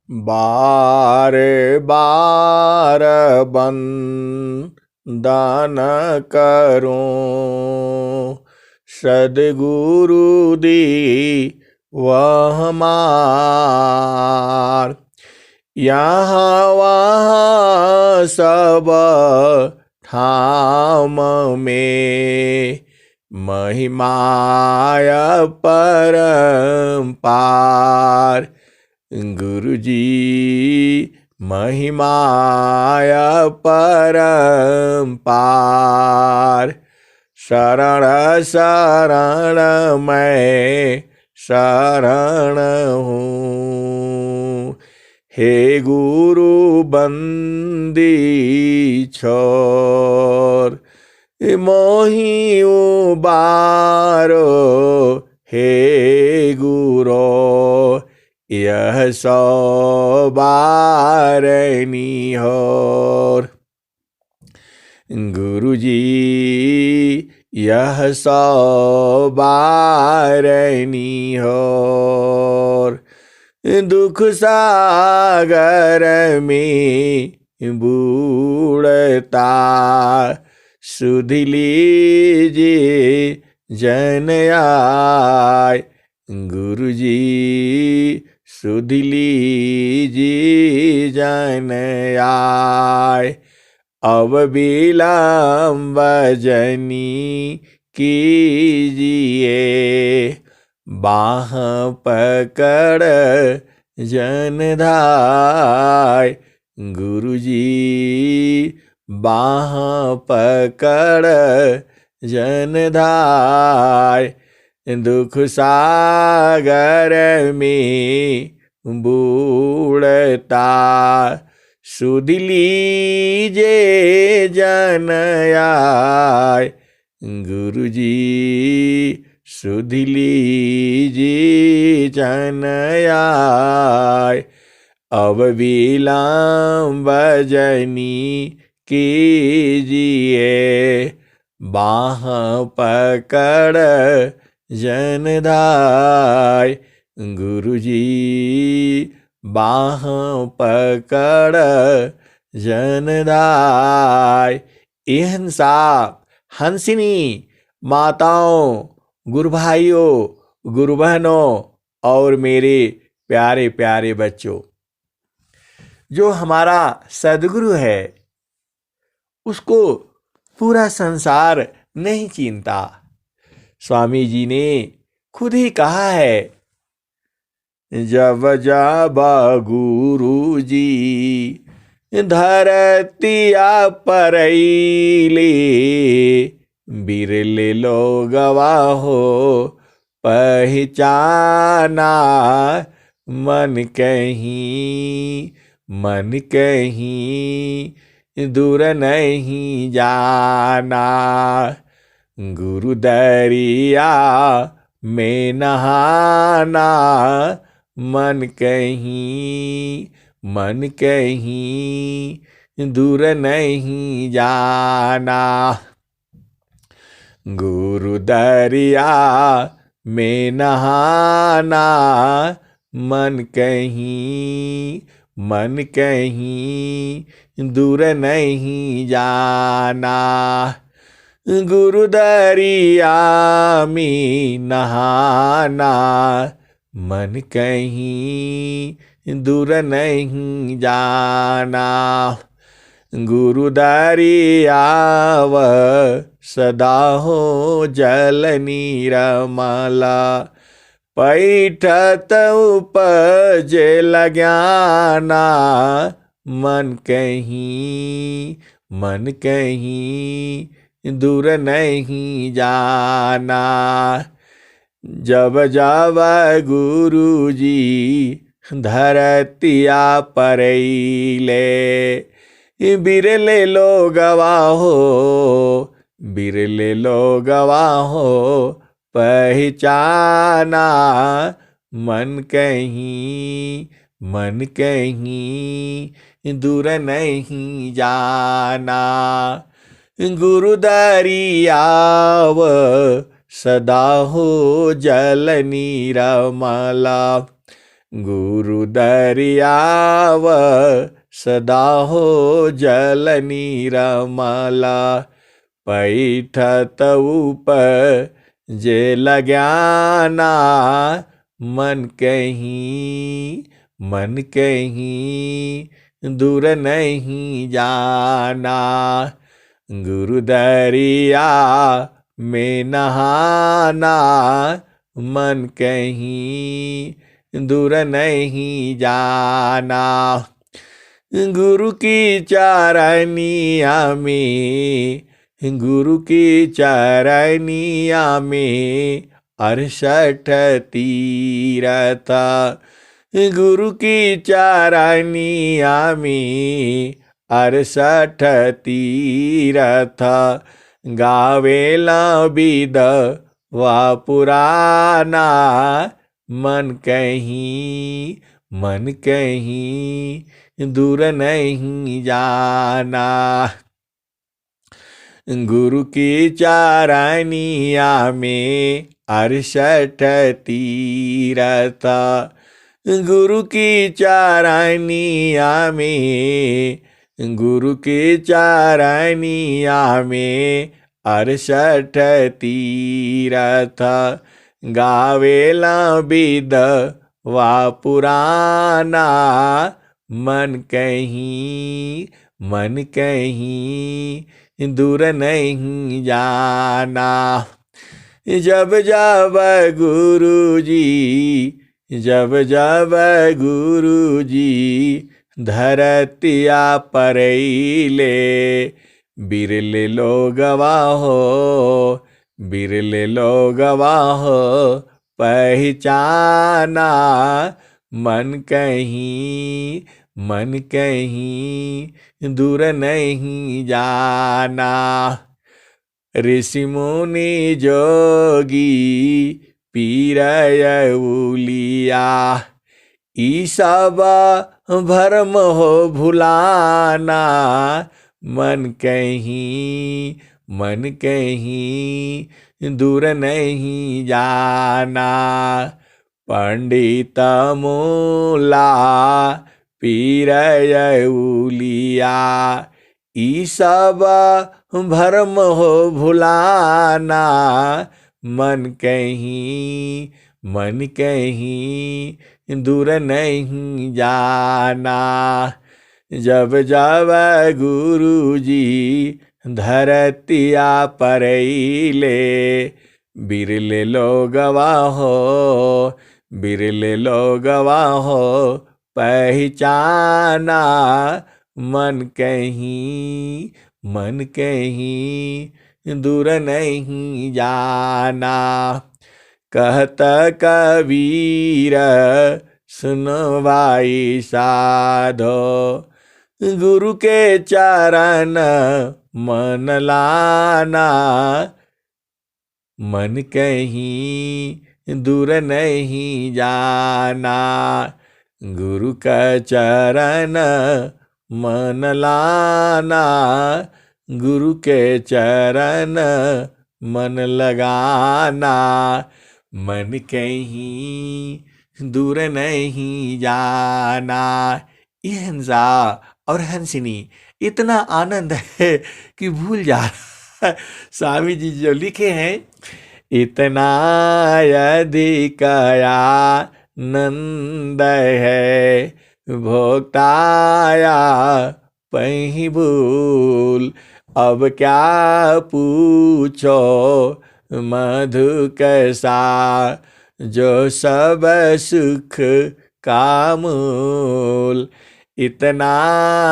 बार बार बंदन करूं सद्गुरु दी वह हमार। यहाँ वहाँ सब ठाम में महिमाय परम्पार। गुरुजी महिमाय परम्पार। शरण शरण मैं शरण हूँ, हे गुरु बंदी छोर मोहि उबारो, हे गुरो यह सौ बारनी होर। गुरुजी यह सौ बारनी होर। दुख सागर में बूढ़ता सुध लीजिए जन आय। गुरुजी सुध लीजिए जन आय। अब विलंब जनी कीजिए, बाह पकड़ जन धाय। गुरुजी बाह पकड़ जन धाय। दुख सागर में बूढ़ता सुध लीजिए जन आय। गुरुजी सुध लीजिए जन आय। अब विलंब जनी कीजिए, बाह पकड़ जन धाय। गुरुजी बाह पकड़ जन धाय। एहन सा हंसिनी माताओं, गुरु भाइयों, गुरु बहनों और मेरे प्यारे प्यारे बच्चों, जो हमारा सद्गुरु है उसको पूरा संसार नहीं चिंता। स्वामी जी ने खुद ही कहा है, जब जब गुरु जी धरतिया परैले, बिरले लोगवा हो पहचाना। मन कहीं दूर नहीं जाना। गुरु दरिया में नहाना। मन कहीं दूर नहीं जाना। गुरु दरिया में नहाना। मन कहीं दूर नहीं जाना। गुरु दरिया में नहाना। मन कहीं दूर नहीं जाना। गुरु दरियाव सदा हो जल निरमला। पैठत उपजे ज्ञाना। मन कहीं दूर नहीं जाना। जब जब गुरु जी धरतिया परैले, बिरले लोगवा हो पहचाना। मन कहीं दूर नहीं जाना। गुरु दरियाव सदा हो जल निरमला। गुरु दरियाव सदा हो जल नीरमला, पैठत ऊपर जे लग्याना, मन कहीं दूर नहीं जाना। गुरु दरिया में नहाना, मन कहीं दूर नहीं जाना। गुरु की चरनिया में, गुरु की चरनिया में 68 तीरथ, गुरु की चरनिया में 68 तीरथ, गावेला बिद वा पुराना, मन कहीं दूर नहीं जाना। गुरु की चरनिया में 68 तीरथ, गुरु की चरनिया में, गुरु की चरनिया में 68 तीरथ, गावेला बिद वा पुराना, मन कहीं दूर नहीं जाना। जब जब गुरु जी धरतिया परैले, बिरले लोगवा हो पहचाना, मन कहीं दूर नहीं जाना। ऋषि मुनि जोगी पीर उलिया, ई सब भरम हो भुलाना, मन कहीं दूर नहीं जाना। पंडित मूला पीर उलिया, ई सब भरम हो भुलाना, मन कहीं दूर नहीं जाना। जब जब गुरु जी धरतिया परैले, बिरले लोगवा हो पहचाना, मन कहीं दूर नहीं जाना। कहत कबीर सुनो भाई साधो, गुरु के चरण मन लाना, मन कहीं दूर नहीं जाना। गुरु का चरण मन लाना, गुरु के चरण मन लगाना, मन कहीं दूर नहीं जाना। ये हंसा और हंसिनी इतना आनंद है कि भूल जा रहा है। स्वामी जी जो लिखे हैं, इतना अधिक आनंद है भोक्ताया पही भूल, अब क्या पूछो मधु कैसा, जो सब सुख का मूल। इतना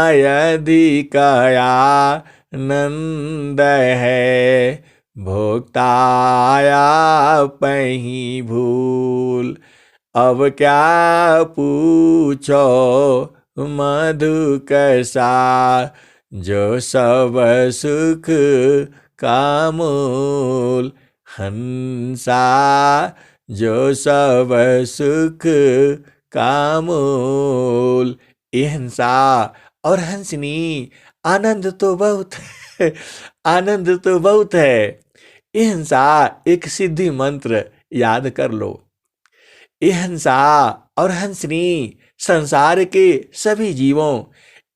अधिक आनंद है भोक्ताया पही भूल, अब क्या पूछो मधु कैसा, जो सब सुख का मूल। हंसा जो सब सुख का मूल। ये हंसा और हंसनी आनंद तो बहुत है, आनंद तो बहुत है। ये हंसा एक सिद्धि मंत्र याद कर लो। ये हंसा और हंसनी संसार के सभी जीवों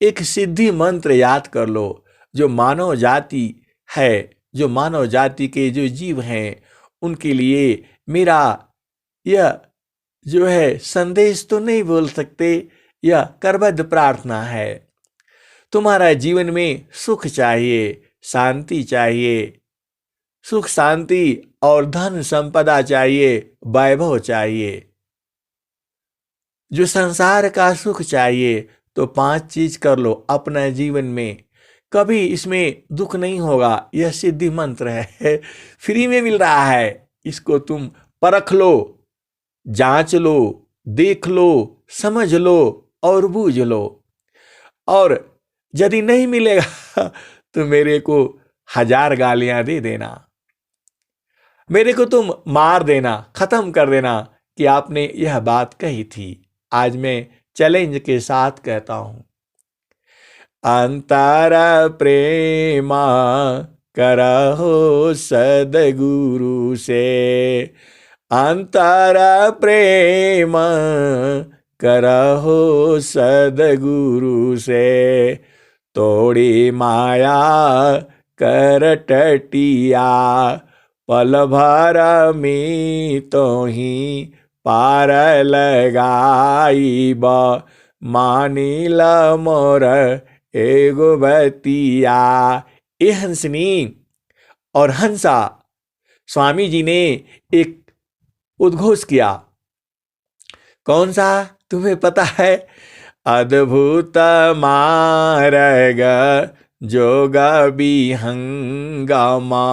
एक सिद्धि मंत्र याद कर लो। जो मानव जाति है, जो मानव जाति के जो जीव हैं, उनके लिए मेरा यह जो है संदेश तो नहीं बोल सकते, यह करबद्ध प्रार्थना है। तुम्हारा जीवन में सुख चाहिए, शांति चाहिए, सुख शांति और धन संपदा चाहिए, वैभव चाहिए। जो संसार का सुख चाहिए तो 5 चीज कर लो अपना जीवन में, कभी इसमें दुख नहीं होगा। यह सिद्धि मंत्र है, फ्री में मिल रहा है। इसको तुम परख लो, जांच लो, देख लो, समझ लो और बूझ लो। और यदि नहीं मिलेगा तो मेरे को 1000 गालियां दे देना, मेरे को तुम मार देना, खत्म कर देना कि आपने यह बात कही थी। आज मैं चैलेंज के साथ कहता हूं, अंतर प्रेमा करहो सदगुरु से, अंतर प्रेम करहो सदगुरु से, तोड़ी माया कर टटिया, पल भर में तो ही पार लगाईब, मानिल मोर एगो बतिया। ए हंसनी और हंसा, स्वामी जी ने एक उद्घोष किया। कौन सा तुम्हें पता है? अद्भुत मार्ग जोग विहंगमा,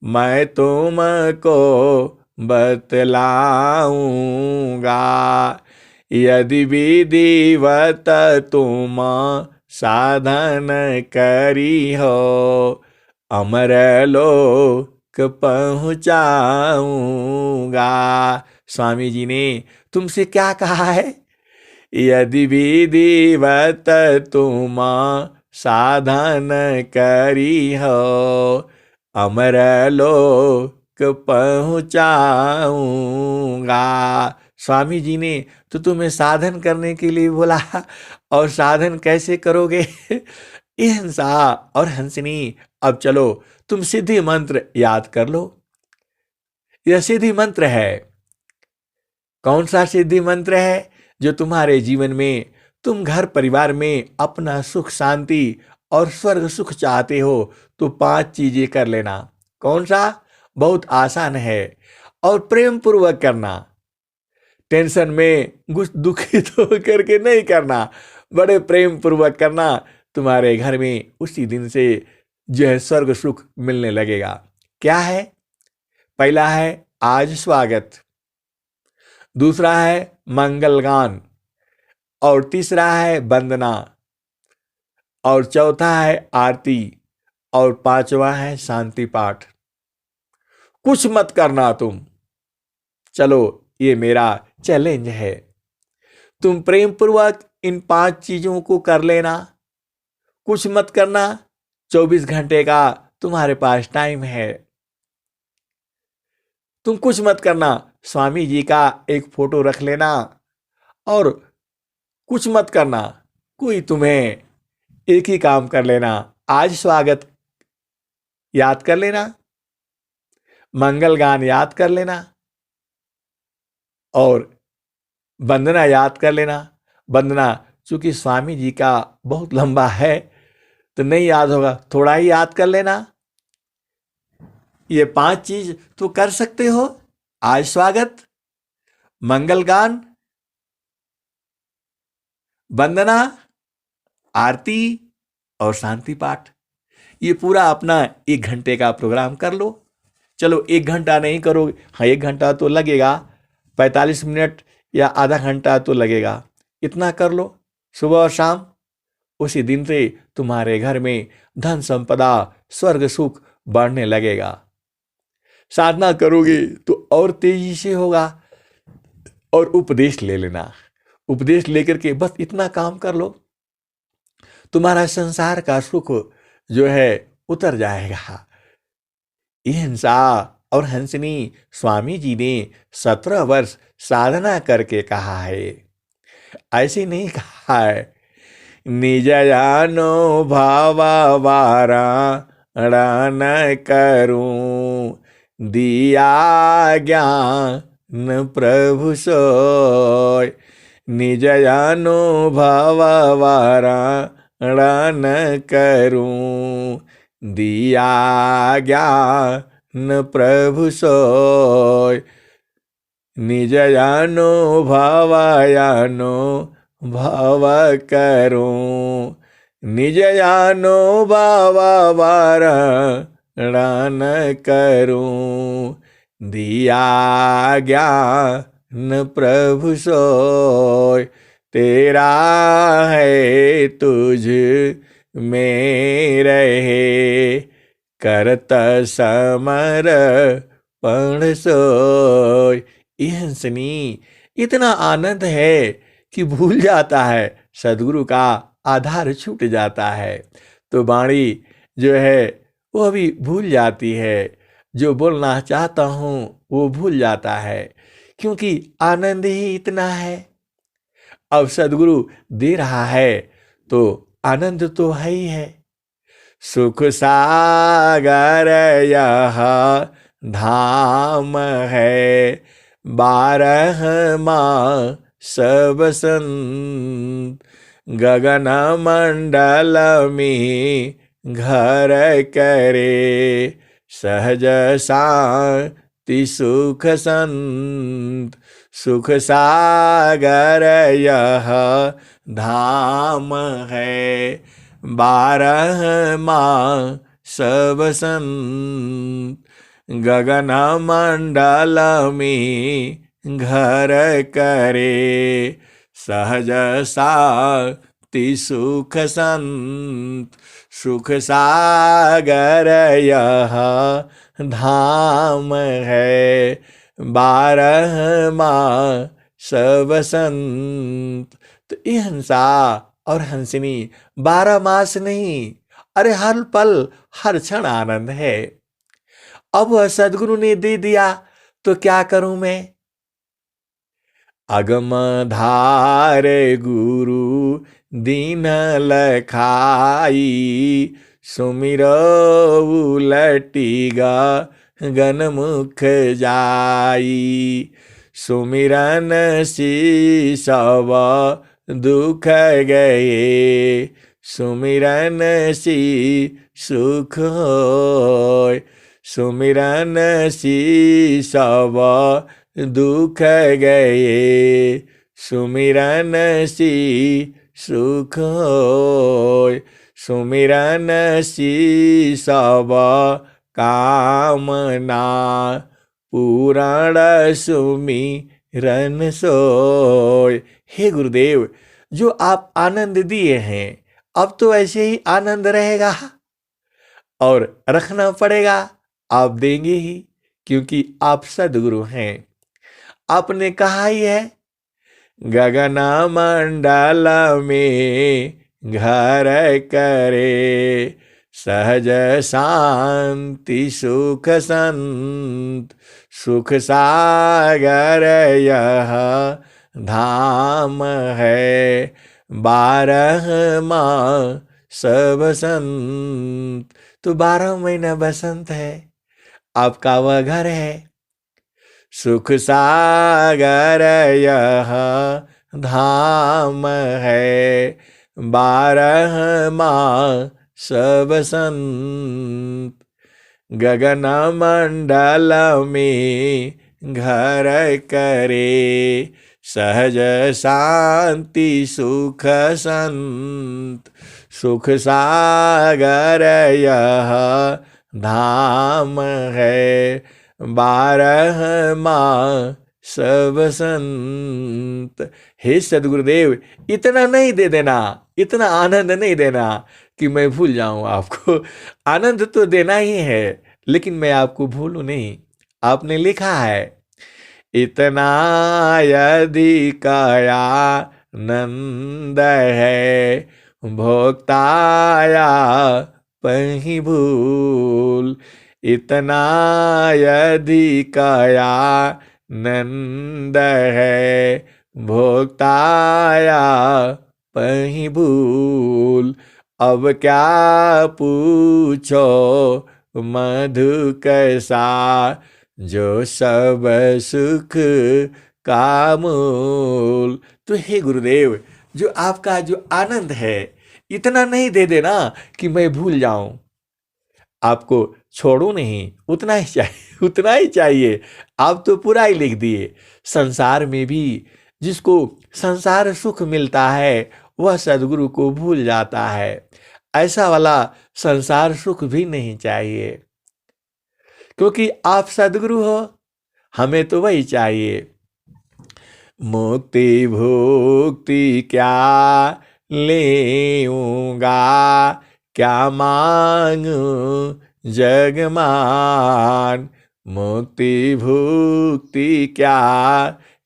मैं तुमको बतलाऊंगा, यदि विधिवत तुम साधन करी हो, अमर लोक पहुंचाऊंगा। स्वामी जी ने तुमसे क्या कहा है? यदि विधिवत तुम साधन करी हो, अमर लोक पहुंचाऊंगा। स्वामी जी ने तो तुम्हें साधन करने के लिए बोला, और साधन कैसे करोगे? ये हंसा और हंसनी, अब चलो तुम सिद्धि मंत्र याद कर लो। यह सिद्धि मंत्र है। कौन सा सिद्धि मंत्र है? जो तुम्हारे जीवन में, तुम घर परिवार में अपना सुख शांति और स्वर्ग सुख चाहते हो तो 5 चीजें कर लेना। कौन सा? बहुत आसान है और प्रेम पूर्वक करना। टेंशन में दुखित होकर के नहीं करना, बड़े प्रेम पूर्वक करना। तुम्हारे घर में उसी दिन से जो है स्वर्ग सुख मिलने लगेगा। क्या है? पहला है आज स्वागत, दूसरा है मंगल गान, और तीसरा है वंदना, और चौथा है आरती, और 5वां है शांति पाठ। कुछ मत करना तुम। चलो ये मेरा चैलेंज है, तुम प्रेम पूर्वक इन 5 चीजों को कर लेना। कुछ मत करना। 24 घंटे का तुम्हारे पास टाइम है। तुम कुछ मत करना। स्वामी जी का एक फोटो रख लेना और कुछ मत करना। कोई तुम्हें एक ही काम कर लेना, आज स्वागत याद कर लेना, मंगल गान याद कर लेना, और वंदना याद कर लेना। वंदना चूंकि स्वामी जी का बहुत लंबा है तो नहीं याद होगा, थोड़ा ही याद कर लेना। ये 5 चीज तो कर सकते हो। आज स्वागत, मंगल गान, वंदना, आरती और शांति पाठ। ये पूरा अपना 1 घंटे का प्रोग्राम कर लो। चलो 1 घंटा नहीं करोगे, हाँ 1 घंटा तो लगेगा, 45 मिनट या आधा घंटा तो लगेगा। इतना कर लो सुबह और शाम। उसी दिन से तुम्हारे घर में धन संपदा स्वर्ग सुख बढ़ने लगेगा। साधना करोगे तो और तेजी से होगा। और उपदेश ले लेना, उपदेश लेकर के बस इतना काम कर लो, तुम्हारा संसार का सुख जो है उतर जाएगा। ये हिंसा और हंसनी, स्वामी जी ने 17 वर्ष साधना करके कहा है, ऐसे नहीं कहा है। निज जानो भावा वारण करूं, दिया ज्ञान प्रभु सोय। निज जानो भावा वारण करूं, दिया ज्ञान प्रभु सोय। निज जानो भावयानो भाव करूं, निज जानो भावा वारण करूं, दिया ज्ञान प्रभु सोय। तेरा है तुझ में रहे, करत समर पण सोय। ये हंसनी, इतना आनंद है कि भूल जाता है, सदगुरु का आधार छूट जाता है, तो वाणी जो है वो अभी भूल जाती है, जो बोलना चाहता हूँ वो भूल जाता है, क्योंकि आनंद ही इतना है। अब सदगुरु दे रहा है तो आनंद तो है ही है। सुख सागर यह धाम है, 12 मास बसंत। गगन मंडल में घर करे, सहज शांति सुख संत। सुख सागर यह धाम है, 12 मास बसंत। गगन मंडल में घर करे, सहज शांति सुख संत। सुख सागर यह धाम है, 12 मास बसंत। तो ये हंसा और हंसनी 12 मास नहीं, अरे हर पल हर क्षण आनंद है। अब वह सदगुरु ने दे दिया तो क्या करूं मैं। अगम धार गुरु दीन लखाई, सुमिरो उलटिगा गनमुख जाई। सुमिरन शीसव दुख गए, सुमिरन सी सुख होय। सुमिरन शीसव दुख गए, सुमिरन सी सुख होय। सुमिरन शीसव कामना, पूरण सुमिरन सोय। हे गुरुदेव, जो आप आनंद दिए हैं, अब तो ऐसे ही आनंद रहेगा और रखना पड़ेगा, आप देंगे ही, क्योंकि आप सदगुरु हैं। आपने कहा ही है, गगन मंडल में घर करे, सहज शांति सुख संत। सुख सागर यह धाम है, 12 मास बसंत। तो 12 महीना बसंत है, आपका वह घर है। सुख सागर यह धाम है, 12 मास बसंत। गगन मंडल में घर करे, सहज शांति सुख संत। सुख सागर यह धाम है, 12 मास बसंत। हे सदगुरुदेव, इतना नहीं दे देना, इतना आनंद नहीं देना कि मैं भूल जाऊं आपको। आनंद तो देना ही है, लेकिन मैं आपको भूलूं नहीं। आपने लिखा है, इतना यदि काया नंद है, भोक्ताया पही भूल। इतना अधिकया नंद है, भोक्ताया पही भूल। अब क्या पूछो मधु कैसा, जो सब सुख का मूल। तो हे गुरुदेव, जो आपका जो आनंद है, इतना नहीं दे देना कि मैं भूल जाऊं। आपको छोड़ू नहीं, उतना ही चाहिए, उतना ही चाहिए। आप तो पूरा ही लिख दिए। संसार में भी जिसको संसार सुख मिलता है, वह सदगुरु को भूल जाता है। ऐसा वाला संसार सुख भी नहीं चाहिए, क्योंकि आप सदगुरु हो, हमें तो वही चाहिए। मुक्ति भुक्ति क्या लेऊंगा, क्या मांगू जगमान। मुक्ति भुक्ति क्या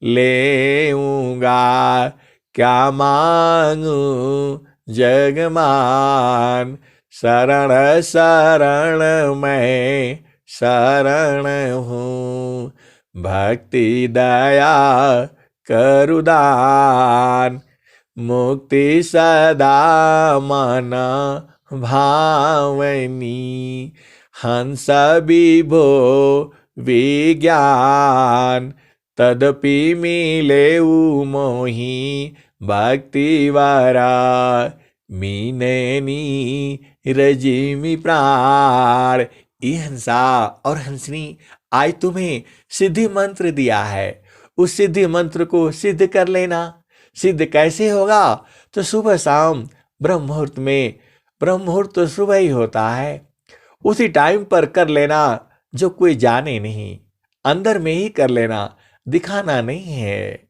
लेऊंगा, क्या मांगू जगमान। शरण शरण मैं शरण हूँ, भक्ति दया करुदान। मुक्ति सदा मन भावनी, हंस विभो विज्ञान। तदपि मिले मोहि भक्ति वरा, मीननी रजिमि प्राण। ये हंसा और हंसनी, आज तुम्हें सिद्धि मंत्र दिया है। उस सिद्धि मंत्र को सिद्ध कर लेना। सिद्ध कैसे होगा? तो सुबह शाम ब्रह्म मुहूर्त में, ब्रह्म मुहूर्त तो सुबह ही होता है, उसी टाइम पर कर लेना, जो कोई जाने नहीं। अंदर में ही कर लेना, दिखाना नहीं है।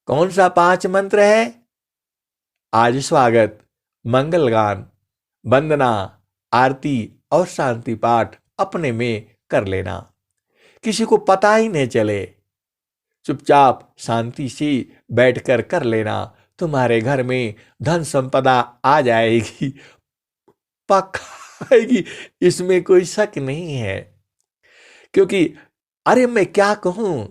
कौन सा 5 मंत्र है? आज स्वागत, मंगल गान, वंदना, आरती और शांति पाठ अपने में कर लेना। किसी को पता ही नहीं चले, चुपचाप शांति से बैठकर कर लेना। तुम्हारे घर में धन संपदा आ जाएगी, पक्का आएगी, इसमें कोई शक नहीं है। क्योंकि अरे मैं क्या कहूं,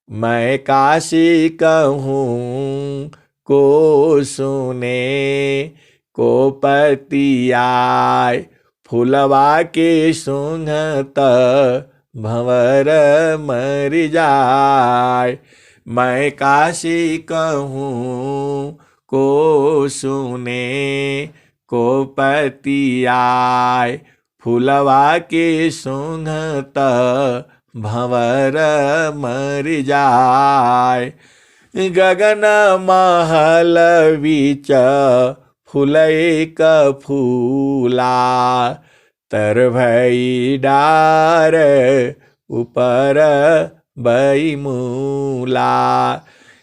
मैं काशी कहूं को सुने, को पतियाय फुलवा के सुंघत भंवर मर जाय। मैं काशी कहूं को सुने, को पतियाय फुलवा के सुंघत भंवर मर जाय। गगन महल बीच फुलैक फूला, तर भई डार ऊपर बई मूला।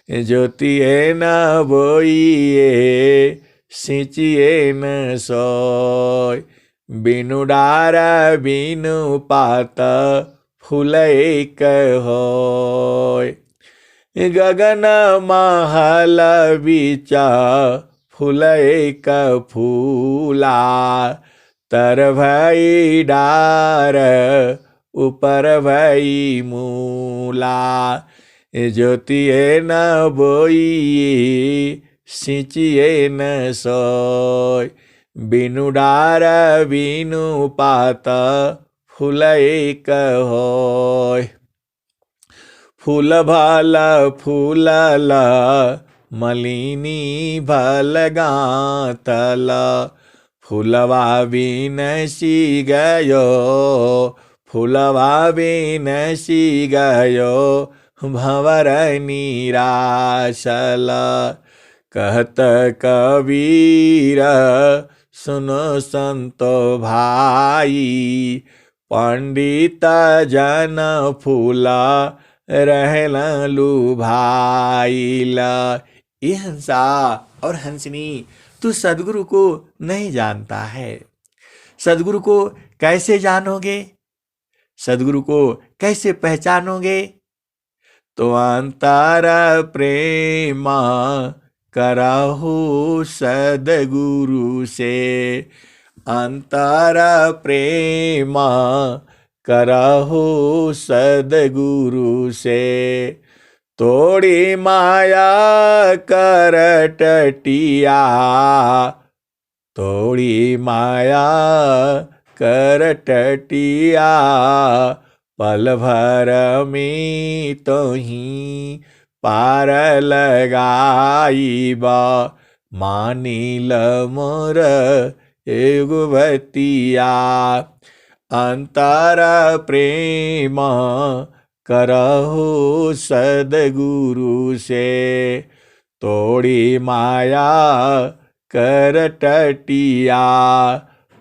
ज्योतिए न बोइए, सिंचिए न सोय, बिनु डार बिनु पात फुलैक होय। गगन महल बीच फुलैक फूला, तर भई डार ऊपर भई मूला। ज्योतिए न बोइए, सिंचिए न सोय, बिनु डार बिनु पात फुलैक होय। फूल भल फूलल, मलिनी भल गातल, फूलवा बिनसी गयो, फूलवा बिनसी गयो, भंवर निराशल। कहत कबीर सुनो संतो भाई, पंडित जन फूला रहल लुभाइल। ये हंसा और हंसनी, तू सदगुरु को नहीं जानता है। सदगुरु को कैसे जानोगे? सदगुरु को कैसे पहचानोगे? तो अंतर प्रेम करहु सदगुरु से, अंतर प्रेम करहु सदगुरु से। तोड़ी माया करटटिया, तोड़ी माया करटटिया, पल भर में तोही पार लगाईबा। मानिल मोर एगो बतिया, अंतर प्रेम करहु सदगुरु से। तोड़ी माया करटटिया,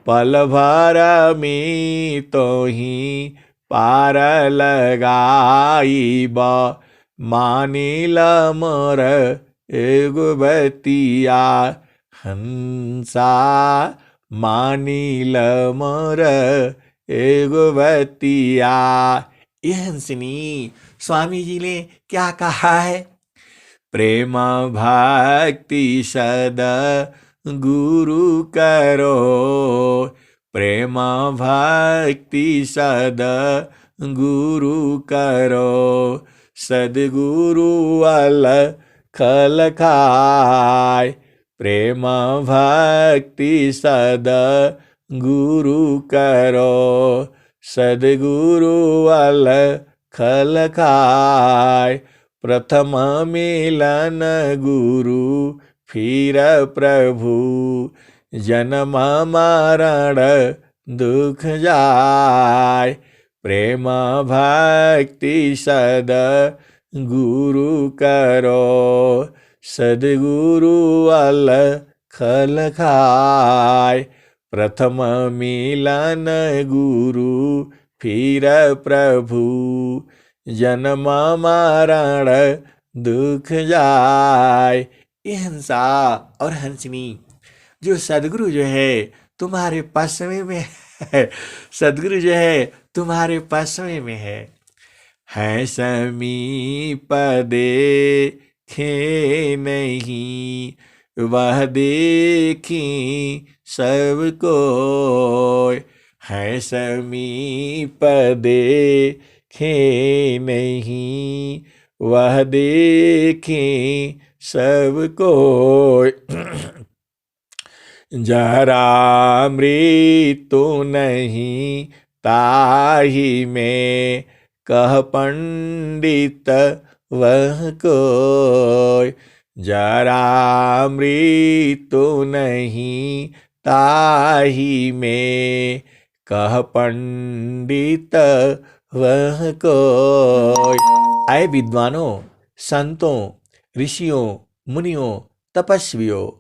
पल भर में तोही पार लगाईबा। मानिल मोर एगो बतिया, हंसा मानिल मोर एगो बतिया। ये हंसनी, स्वामी जी ने क्या कहा है? प्रेम भक्ति सदा गुरु करो, प्रेम भक्ति सदा गुरु करो। सदगुरु अलख लखाय, प्रेम भक्ति सदा गुरु करो। सदगुरु अलख लखाय, प्रथम मिलन गुरु फिर प्रभु। जन्म मरण दुख जाय, प्रेम भक्ति सदा गुरु करो। सदगुरु अलख लखाय, प्रथम मिलन गुरु फिर प्रभु। जन्म मरण दुख जाय। ये हंसा और हंसनी, जो सदगुरु जो है तुम्हारे पास में है, सदगुरु जो है तुम्हारे पास में है समीप देखे नहीं, वह देखी सबको। है समीप देखे नहीं, वह देखे सबको। जरा मृत्यु नहीं ताहि में, कह पंडित वह कोय। जरा मृत्यु नहीं ताहि में, कह पंडित वह कोय। आए विद्वानों, संतों, ऋषियों, मुनियों, तपस्वियों,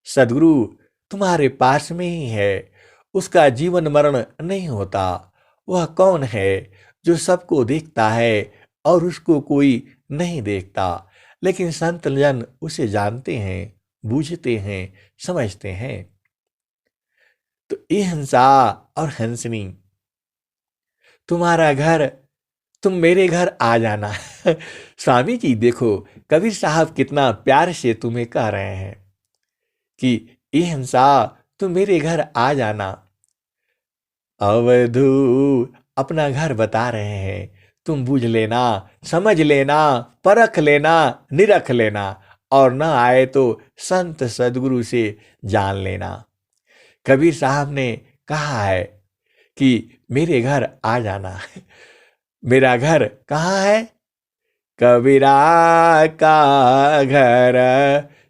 सदगुरु तुम्हारे पास में ही है। उसका जीवन मरण नहीं होता। वह कौन है जो सबको देखता है और उसको कोई नहीं देखता? लेकिन संत जन उसे जानते हैं, बूझते हैं, समझते हैं। तो ये हंसा और हंसनी, तुम्हारा घर, तुम मेरे घर आ जाना। स्वामी जी देखो, कबीर साहब कितना प्यार से तुम्हें कह रहे हैं कि ये हंसा तुम मेरे घर आ जाना। अवधू अपना घर बता रहे हैं, तुम बूझ लेना, समझ लेना, परख लेना, निरख लेना, और न आए तो संत सदगुरु से जान लेना। कबीर साहब ने कहा है कि मेरे घर आ जाना। मेरा घर कहाँ है? कबीरा का घर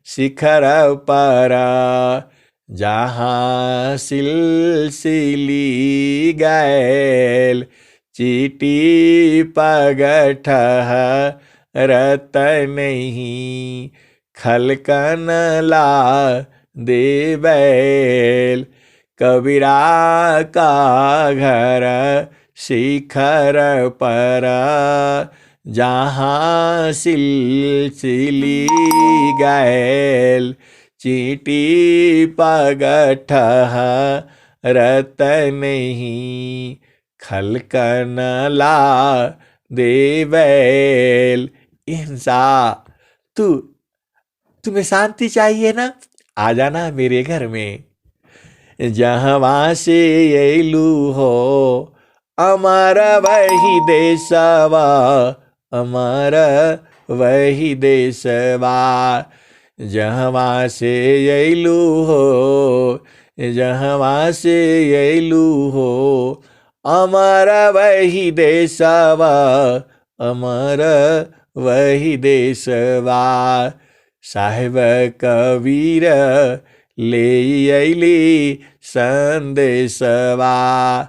शिखर पर, जहाँ सिलसिली गैल, चीटी पगठ रत नहीं, खलकन ला दे बैल। कबीरा का घर शिखर पर, जहाँ सिलसिली गैल, चीटी पगठ रत नहीं, खलकन ला दे बैल। इंसा तुम्हें शांति चाहिए ना? आ जाना मेरे घर में। जहाँ से एलू हो हमारा वही देशवा, हमारा वही देशवा, जहवा से अइलू हो, जहवा से अइलू हो, हमारा वही देशवा, हमारा वही देशवा। साहेब कबीर ले अइली संदेशवा,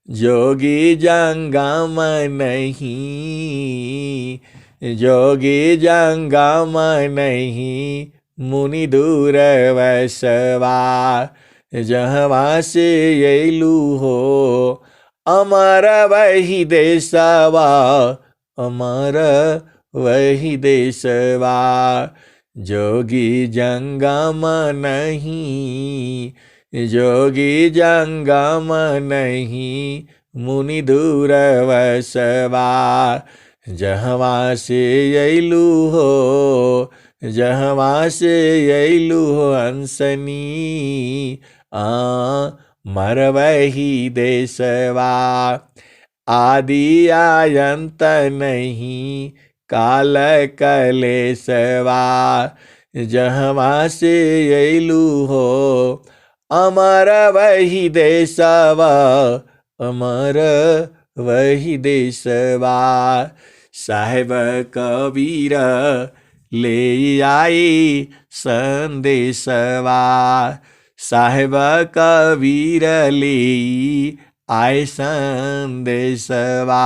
जोगी जंगम नहीं, जोगी जंगम नहीं, मुनि दूर वैसवा, जहवा से अइलू हो, अमर वही देशवा, अमर वही देशवा। जोगी जंगम नहीं, जोगी जंगम नहीं, मुनि दूर वसवा, जहवा से अइलू हो, जहवा से अइलू हो हंसनी, मर वही देशवा। आदि आयंत नहीं, काल कलेशवा, जहवा से अइलू हो, अमर वही देशवा, अमर वही देशवा। साहेब कबीर ले आई संदेशवा, साहेब कबीर ले आए संदेशवा,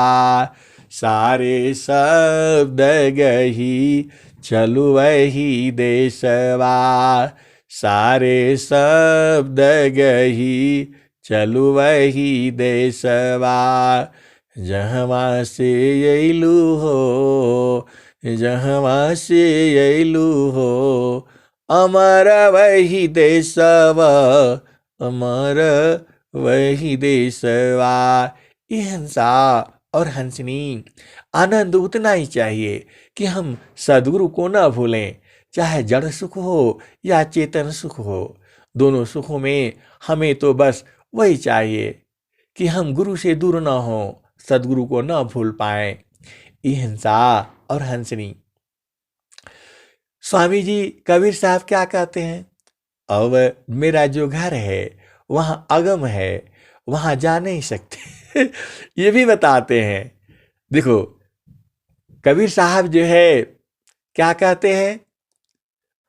सारे शब्द गही चलु वही देशवा, सारे शब्द गही चलु वही देशवा, जहवा से अइलू हो, जहवा से अइलू हो, अमर वही देशवा, अमर वही देशवा। ये हंसा और हंसनी, आनंद उतना ही चाहिए कि हम सद्गुरु को न भूलें, चाहे जड़ सुख हो या चेतन सुख हो, दोनों सुखों में हमें तो बस वही चाहिए कि हम गुरु से दूर न हो, सद्गुरु को न भूल पाए। ये हंसा और हंसनी। स्वामी जी कबीर साहब क्या कहते हैं? अब मेरा जो घर है वहाँ अगम है, वहाँ जा नहीं सकते ये भी बताते हैं। देखो कबीर साहब जो है क्या कहते हैं?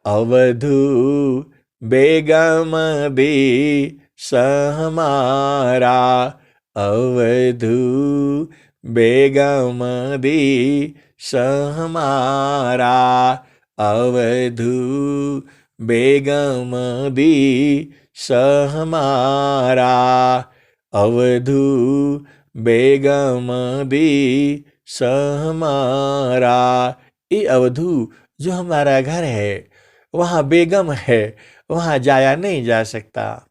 अवधू बेगम दे सहमारा, अवधू बेगम दे सहमारा, अवधू बेगम दे सहमारा, अवधू बेगम दे सहमारा। ये अवधू जो हमारा घर है वहाँ बेगम है, वहाँ जाया नहीं जा सकता।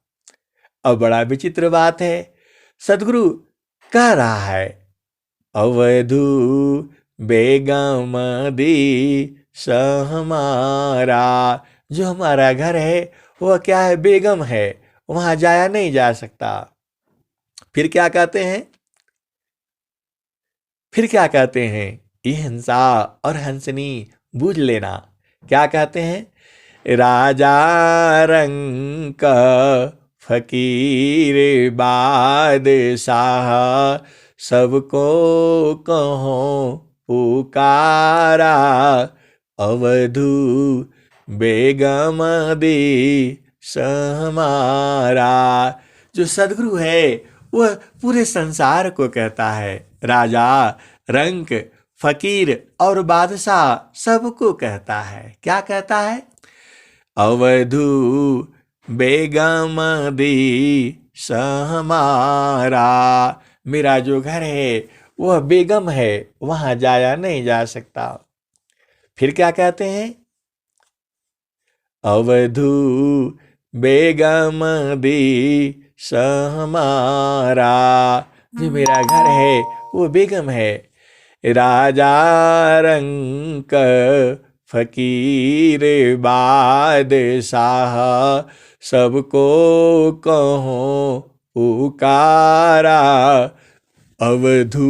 अब बड़ा विचित्र बात है, सदगुरु कह रहा है अवधू बेगम दी सहमारा, जो हमारा घर है वह क्या है? बेगम है, वहाँ जाया नहीं जा सकता। फिर क्या कहते हैं? फिर क्या कहते हैं? ये हंसा और हंसनी बूझ लेना। क्या कहते हैं? राजा रंक फकीर बादशाह, सबको कहो पुकारा, अवधू बेगम दी सहमारा। जो सदगुरु है वह पूरे संसार को कहता है, राजा रंक फकीर और बादशाह सबको कहता है। क्या कहता है? अवधू बेगम दी सहमारा, मेरा जो घर है वह बेगम है, वहां जाया नहीं जा सकता। फिर क्या कहते हैं? अवधू बेगम दी सहमारा, जो मेरा घर है वो बेगम है। राजा रंक फकीर बादशाह, सबको कहो पुकारा, अवधू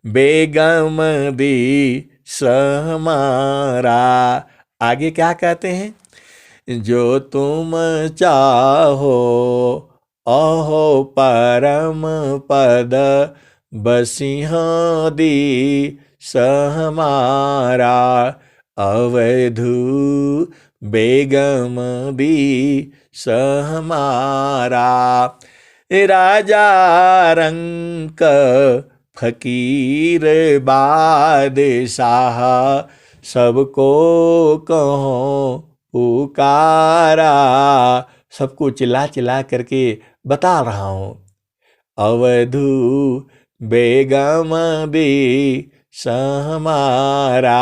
बेगम दी सहमारा। आगे क्या कहते हैं? जो तुम चाहो अहो परम पद बसिंह दी सहमारा। अवधू बेगम दी सहमारा। राजा रंक फकीर बादशाह सबको कहो पुकारा। सबको चिल्ला चिल्ला करके बता रहा हूँ। अवधू बेगम दी सहमारा।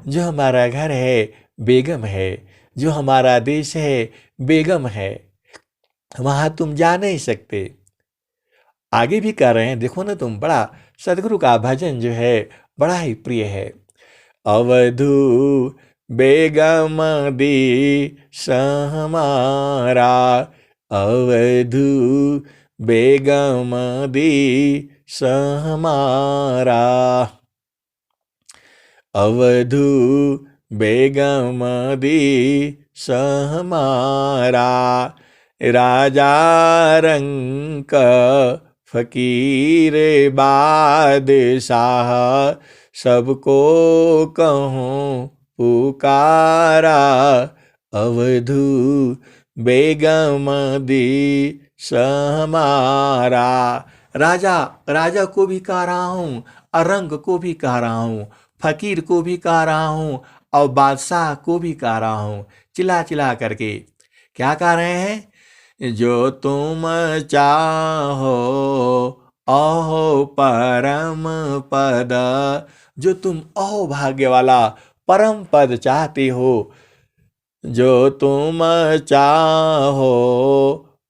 जो हमारा घर है बेगम है, जो हमारा देश है बेगम है, वहां तुम जा नहीं सकते। आगे भी कर रहे हैं, देखो ना तुम, बड़ा सदगुरु का भजन जो है बड़ा ही प्रिय है। अवधू बेगम दी सहमारा। अवधू बेगम दी सहमारा। अवधू बेगम दी सहमारा। राजा रंक फकीर बादशाह सबको कहूँ पुकारा। अवधू बेगम दी सहमारा। राजा राजा को भी कह रहा हूँ, और रंग को भी कह रहा हूँ, फकीर को भी कह रहा हूँ, और बादशाह को भी कह रहा हूँ। चिल्ला चिल्ला करके क्या कह रहे हैं? जो तुम चाहो अहो परम पद। जो तुम अहो भाग्य वाला परम पद चाहते हो, जो तुम चाहो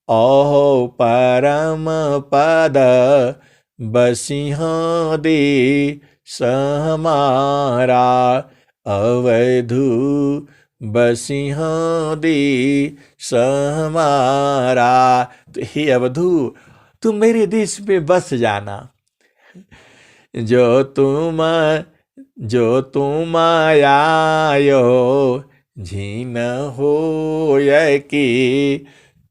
अहो परम पद बसिंह दी सहमारा। अवधू बसिंह दी सहमारा। तो हे अवधू, तुम मेरे देश में बस जाना। जो तुम आयो झीन होय की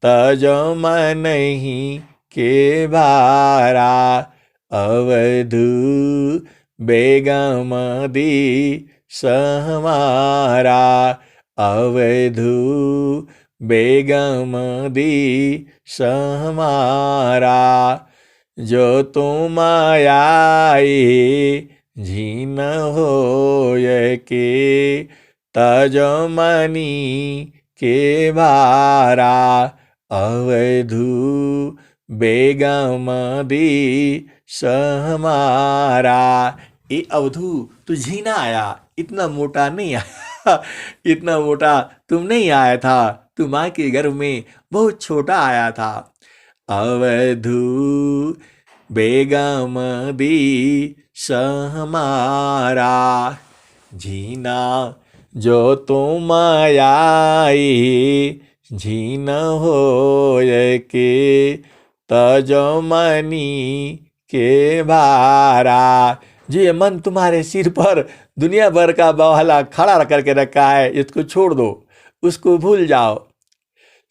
तजम नहीं के बारा। अवधू बेगम दी सहमारा। अवधू बेगम दी सहमारा। जो तुम आए झीन होय के तजमनी के बारा। अवधू बेगम दी सहमारा। ए अवधू, तू झीना आया, इतना मोटा नहीं आया। इतना मोटा तुम नहीं आया था, तू माँ के गर्भ में बहुत छोटा आया था। अवधू बेगम दी सहमारा। झीना जो तुम आई झीन होय के तजमनी के भारा। जो ये मन तुम्हारे सिर पर दुनिया भर का बवाला खड़ा करके रखा है, इसको छोड़ दो, उसको भूल जाओ।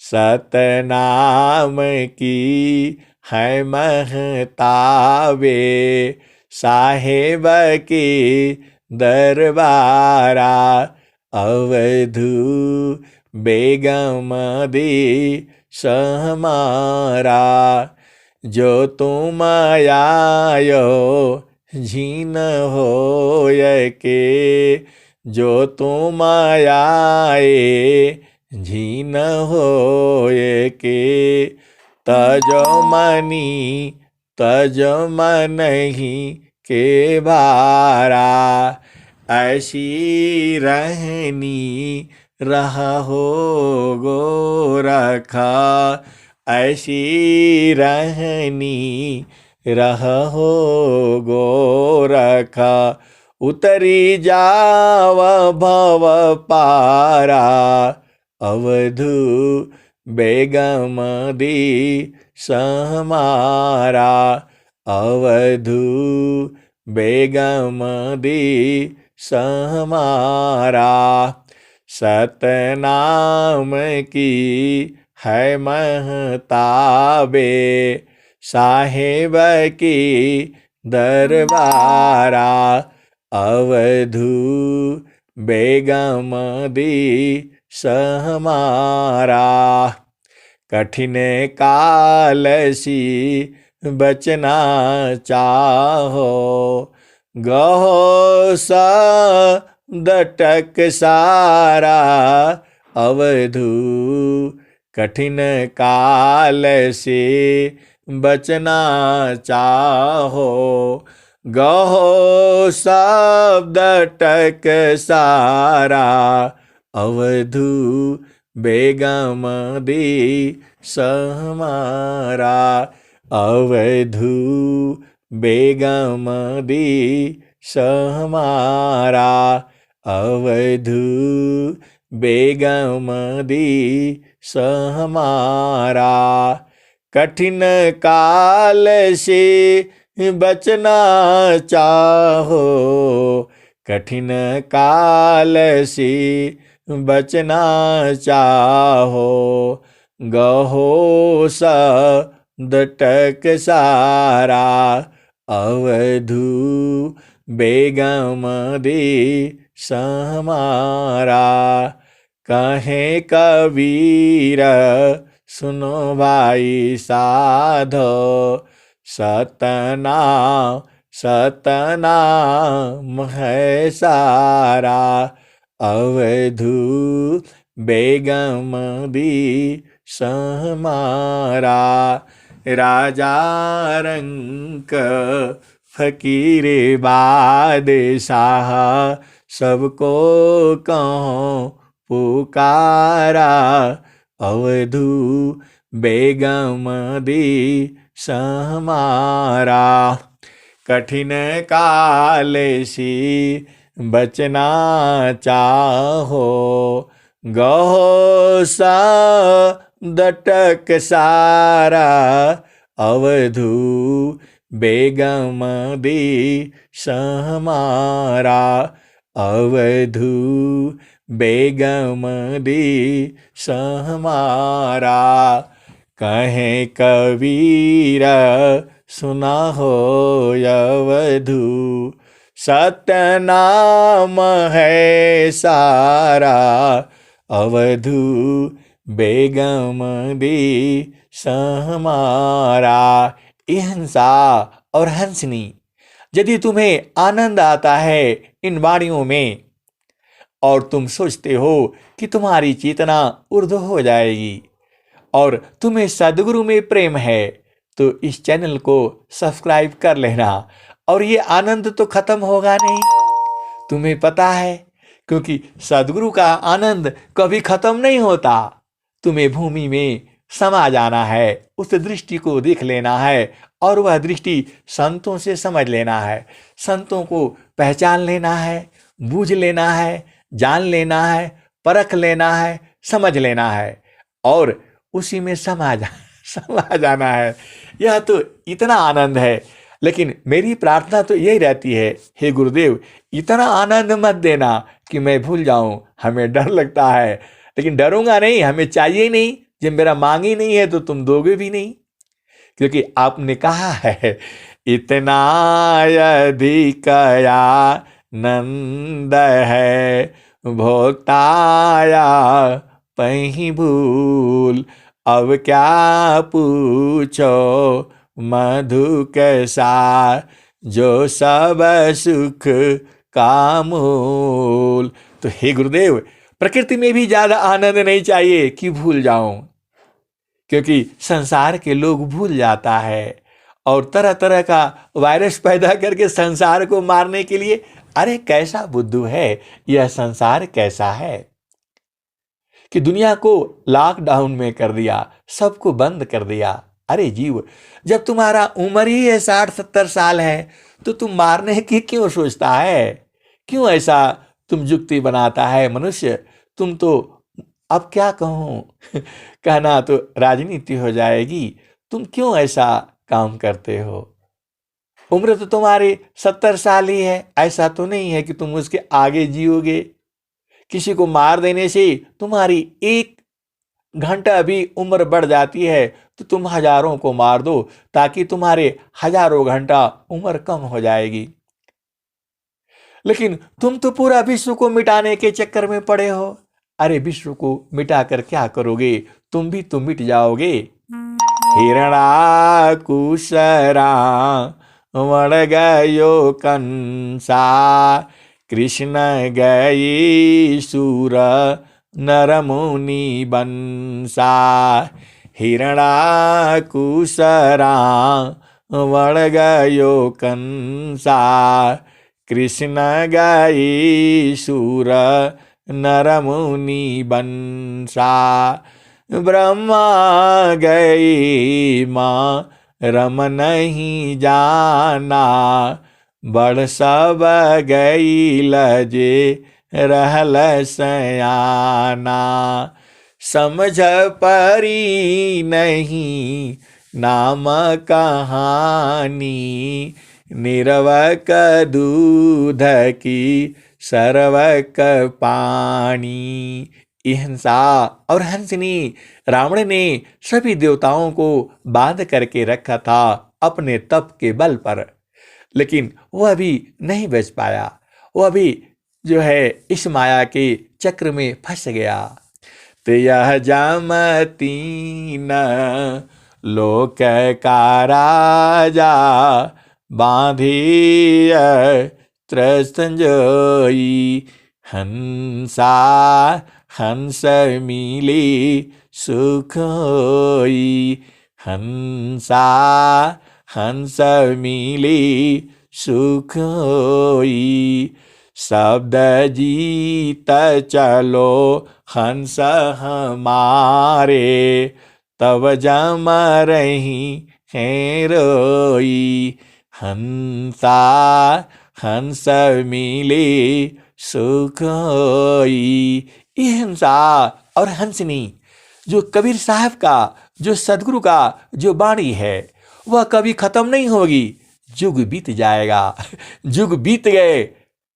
सतनाम की है महताबे साहेब की दरबारा। अवधू बेगम दी सहमारा। जो तुम आयो झीन होय के, जो तुम आए झीन होय के तजमनी तजमनहि के भारा। ऐसी रहनी रहो गोरखा। ऐसी रहनी रहो गोरखा। उतरी जाव भव पारा। अवधू बेगम दी सहमारा। अवधू बेगम दी सहमारा। सतनाम की है महताबे, साहेब की दरबारा। अवधू बेगम दी सहमारा। कठिन कालसी बचना चाहो, गहो दटक सारा। अवधू कठिन काल से बचना चाहो, गहो शब्द टक सारा। अवधू बेगम दी सहमारा। अवधू बेगम दी सहमारा। अवधू बेगम दी सहमारा। कठिन काल से बचना चाहो, कठिन काल से बचना चाहो, गहो शब्द टक सारा। अवधू बेगम दी सहमारा। कहे कबीर सुनो भाई साधो, सतनाम सतनाम है सारा। अवधू बेगम दी सहमारा। राजा रंक फकीर बादशाह, सबको कहो पुकारा। अवधू बेगम दी सहमारा। कठिन काल से बचना चाहो, गहो शब्द टक सारा। अवधू बेगम दी सहमारा। अवधू बेगम दी सहमारा। कहे कबीर सुना हो अवधू, सतनाम है सारा। अवधू बेगम दी सहमारा। हिंसा और हंसनी, यदि तुम्हें आनंद आता है इन वाणियों में और तुम सोचते हो कि तुम्हारी चेतना ऊर्ध्व हो जाएगी और तुम्हें सद्गुरु में प्रेम है, तो इस चैनल को सब्सक्राइब कर लेना। और ये आनंद तो खत्म होगा नहीं, तुम्हें पता है, क्योंकि सद्गुरु का आनंद कभी खत्म नहीं होता। तुम्हें भूमि में समा जाना है, उस दृष्टि को देख लेना है और वह दृष्टि संतों से समझ लेना है। संतों को पहचान लेना है, बूझ लेना है, जान लेना है, परख लेना है, समझ लेना है और उसी में समा जाना है। यह तो इतना आनंद है। लेकिन मेरी प्रार्थना तो यही रहती है, हे गुरुदेव, इतना आनंद मत देना कि मैं भूल जाऊं। हमें डर लगता है, लेकिन डरूंगा नहीं, हमें चाहिए नहीं। जब मेरा मांग ही नहीं है तो तुम दोगे भी नहीं, क्योंकि आपने कहा है इतना अधिक आनंद है, भोक्ताया पही भूल। अब क्या पूछो मधु के साथ, जो सब सुख का मूल। तो हे गुरुदेव, प्रकृति में भी ज्यादा आनंद नहीं चाहिए कि भूल जाऊं, क्योंकि संसार के लोग भूल जाता है और तरह तरह का वायरस पैदा करके संसार को मारने के लिए। अरे कैसा बुद्धू है यह संसार, कैसा है कि दुनिया को लॉकडाउन में कर दिया, सबको बंद कर दिया। अरे जीव, जब तुम्हारा उम्र ही है 60-70 साल है, तो तुम मारने की क्यों सोचता है? क्यों ऐसा तुम युक्ति बनाता है मनुष्य? तुम तो, अब क्या कहूं, कहना तो राजनीति हो जाएगी। तुम क्यों ऐसा काम करते हो? उम्र तो तुम्हारी 70 साल ही है, ऐसा तो नहीं है कि तुम उसके आगे जियोगे। किसी को मार देने से तुम्हारी 1 घंटा भी उम्र बढ़ जाती है, तो तुम हजारों को मार दो ताकि तुम्हारे हजारों घंटा उम्र कम हो जाएगी। लेकिन तुम तो पूरा विश्व को मिटाने के चक्कर में पड़े हो। अरे विश्व को मिटाकर क्या करोगे, तुम भी तो मिट जाओगे। हिरणाकुशरा वण गयो कंसा, कृष्ण गई सूर नर मुनि बंसा। हिरणाकुशरा वण गयो कंसा, कृष्ण गई सूर नर मुनि बंसा। ब्रह्मा गई माँ रम नहीं जाना, बड़ सब गई लजे रहल सयाना। समझ परी नहीं नाम कहानी, निरवक दूध की सरवक पानी। हिंसा और हंसिनी, रावण ने सभी देवताओं को बांध करके रखा था अपने तप के बल पर, लेकिन वह भी नहीं बच पाया। वह भी जो है इस माया के चक्र में फंस गया। तो यह जामतीन लोक का राजा, बांधिय त्रसंजोई। हंसा हंस मिली सुख होई, हंसा हंस मिली सुख होई। शब्द जीत चलो हंस हमारे, तब जम रही है रोई। हंसा हंस मिली सुख होई। ये हंसा और हंसनी जो कबीर साहब का, जो सदगुरु का जो वाणी है, वह कभी खत्म नहीं होगी। युग बीत जाएगा, युग बीत गए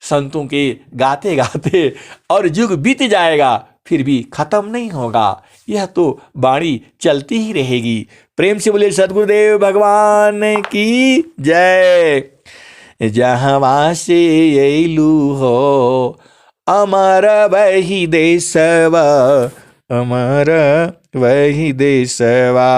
संतों के गाते गाते, और युग बीत जाएगा फिर भी खत्म नहीं होगा। यह तो वाणी चलती ही रहेगी। प्रेम से बोले सदगुरुदेव भगवान की जय। जहाँ से अइलू हो अमर वही देशवा, अमर वही देशवा।